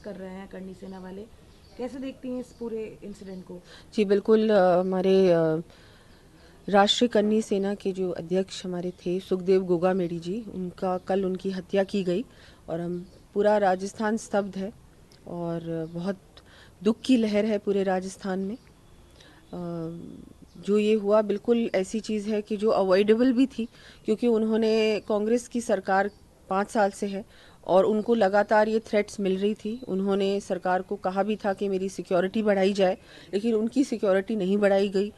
कर रहे हैं करनी सेना वाले, कैसे देखती हैं इस पूरे इंसिडेंट को? जी बिल्कुल, हमारे राष्ट्रीय करनी सेना के जो अध्यक्ष हमारे थे सुखदेव गोगामेडी जी, उनका कल उनकी हत्या की गई और हम पूरा राजस्थान स्तब्ध है और बहुत दुख की लहर है पूरे राजस्थान में। जो ये हुआ बिल्कुल ऐसी चीज़ है कि जो अवॉइडेबल भी थी, क्योंकि उन्होंने कांग्रेस की सरकार 5 साल से है और उनको लगातार ये थ्रेट्स मिल रही थी। उन्होंने सरकार को कहा भी था कि मेरी सिक्योरिटी बढ़ाई जाए, लेकिन उनकी सिक्योरिटी नहीं बढ़ाई गई।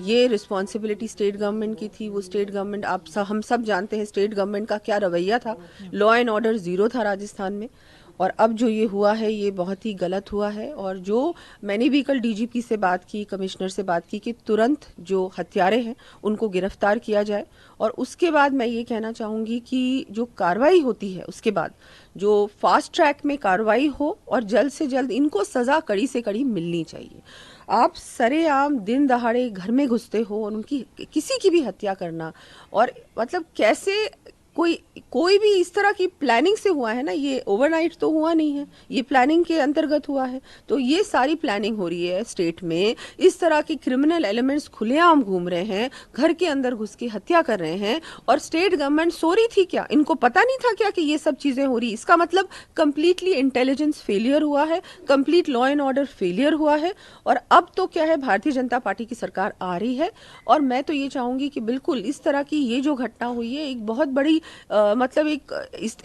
ये रिस्पॉन्सिबिलिटी स्टेट गवर्नमेंट की थी। वो स्टेट गवर्नमेंट, हम सब जानते हैं स्टेट गवर्नमेंट का क्या रवैया था। लॉ एंड ऑर्डर ज़ीरो था राजस्थान में। और अब जो ये हुआ है ये बहुत ही गलत हुआ है। और जो मैंने भी कल डीजीपी से बात की, कमिश्नर से बात की कि तुरंत जो हत्यारे हैं उनको गिरफ्तार किया जाए। और उसके बाद मैं ये कहना चाहूँगी कि जो कार्रवाई होती है उसके बाद जो फास्ट ट्रैक में कार्रवाई हो और जल्द से जल्द इनको सज़ा कड़ी से कड़ी मिलनी चाहिए। आप सरेआम दिन दहाड़े घर में घुसते हो और उनकी किसी की भी हत्या करना, और मतलब कैसे कोई भी इस तरह की प्लानिंग से हुआ है ना, ये ओवरनाइट तो हुआ नहीं है, ये प्लानिंग के अंतर्गत हुआ है। तो ये सारी प्लानिंग हो रही है स्टेट में। इस तरह के क्रिमिनल एलिमेंट्स खुलेआम घूम रहे हैं, घर के अंदर घुस के हत्या कर रहे हैं। और स्टेट गवर्नमेंट सो रही थी क्या? इनको पता नहीं था क्या कि ये सब चीजें हो रही? इसका मतलब कंप्लीटली इंटेलिजेंस फेलियर हुआ है, complete law and order failure हुआ है। और अब तो क्या है, भारतीय जनता पार्टी की सरकार आ रही है और मैं तो ये चाहूंगी कि बिल्कुल इस तरह की ये जो घटना हुई है एक बहुत बड़ी मतलब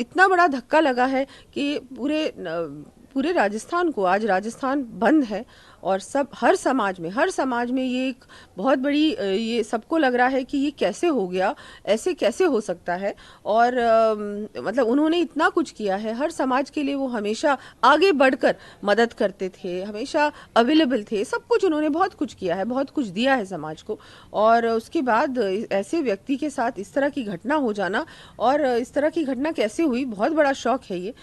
इतना बड़ा धक्का लगा है कि पूरे राजस्थान को, आज राजस्थान बंद है और हर समाज में ये एक बहुत बड़ी ये सबको लग रहा है कि ये कैसे हो गया, ऐसे कैसे हो सकता है। और मतलब उन्होंने इतना कुछ किया है हर समाज के लिए। वो हमेशा आगे बढ़कर मदद करते थे, हमेशा अवेलेबल थे, सब कुछ उन्होंने बहुत कुछ किया है, बहुत कुछ दिया है समाज को। और उसके बाद ऐसे व्यक्ति के साथ इस तरह की घटना हो जाना, और इस तरह की घटना कैसे हुई, बहुत बड़ा शौक है ये।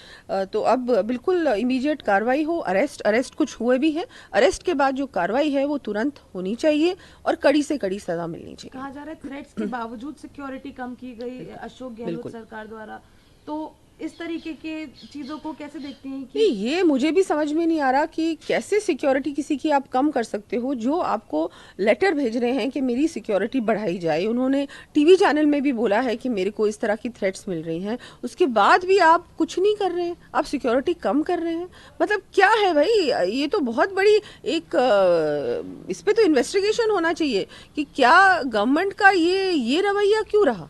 तो अब बिल्कुल इमीडिएट कार्रवाई हो, अरेस्ट कुछ हुए भी हैं, अरेस्ट के बाद जो कार्रवाई है वो तुरंत होनी चाहिए और कड़ी से कड़ी सजा मिलनी चाहिए। कहा जा रहा है थ्रेट्स के बावजूद सिक्योरिटी कम की गई अशोक गहलोत सरकार द्वारा, तो इस तरीके के चीजों को कैसे देखती हैं कि ये मुझे भी समझ में नहीं आ रहा कि कैसे सिक्योरिटी किसी की आप कम कर सकते हो। जो आपको लेटर भेज रहे हैं कि मेरी सिक्योरिटी बढ़ाई जाए, उन्होंने टीवी चैनल में भी बोला है कि मेरे को इस तरह की थ्रेट्स मिल रही हैं, उसके बाद भी आप कुछ नहीं कर रहे हैं, आप सिक्योरिटी कम कर रहे हैं। मतलब क्या है भाई, ये तो बहुत बड़ी एक इस पे तो इन्वेस्टिगेशन होना चाहिए कि क्या गवर्नमेंट का ये रवैया क्यों रहा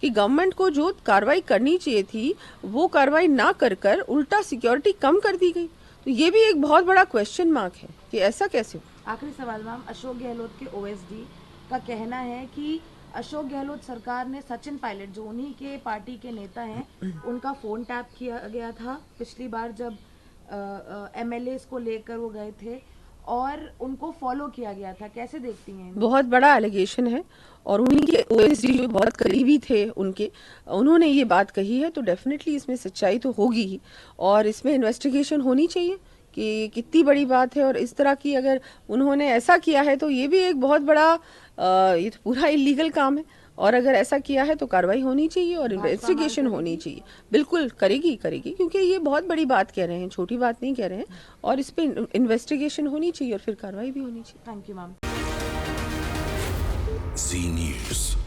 कि गवर्नमेंट को जो कार्रवाई करनी चाहिए थी वो कार्रवाई ना कर उल्टा सिक्योरिटी कम कर दी गई। तो ये भी एक बहुत बड़ा क्वेश्चन मार्क है कि ऐसा कैसे हो। आखिरी सवाल मैम, अशोक गहलोत के ओएसडी का कहना है कि अशोक गहलोत सरकार ने सचिन पायलट, जो उन्हीं के पार्टी के नेता हैं, उनका फोन टैप किया गया था पिछली बार जब एमएलए को लेकर वो गए थे और उनको फॉलो किया गया था। कैसे देखती हैं? बहुत बड़ा एलिगेशन है और उन्हीं के ओएसडी जो बहुत करीबी थे उनके, उन्होंने ये बात कही है, तो डेफिनेटली इसमें सच्चाई तो होगी ही और इसमें इन्वेस्टिगेशन होनी चाहिए कि कितनी बड़ी बात है। और इस तरह की अगर उन्होंने ऐसा किया है तो ये भी एक बहुत बड़ा ये तो पूरा इलीगल काम है। और अगर ऐसा किया है तो कार्रवाई होनी चाहिए और इन्वेस्टिगेशन होनी चाहिए। बिल्कुल करेगी क्योंकि ये बहुत बड़ी बात कह रहे हैं, छोटी बात नहीं कह रहे हैं। और इस पे इन्वेस्टिगेशन होनी चाहिए और फिर कार्रवाई भी होनी चाहिए। Thank you ma'am. Zee news.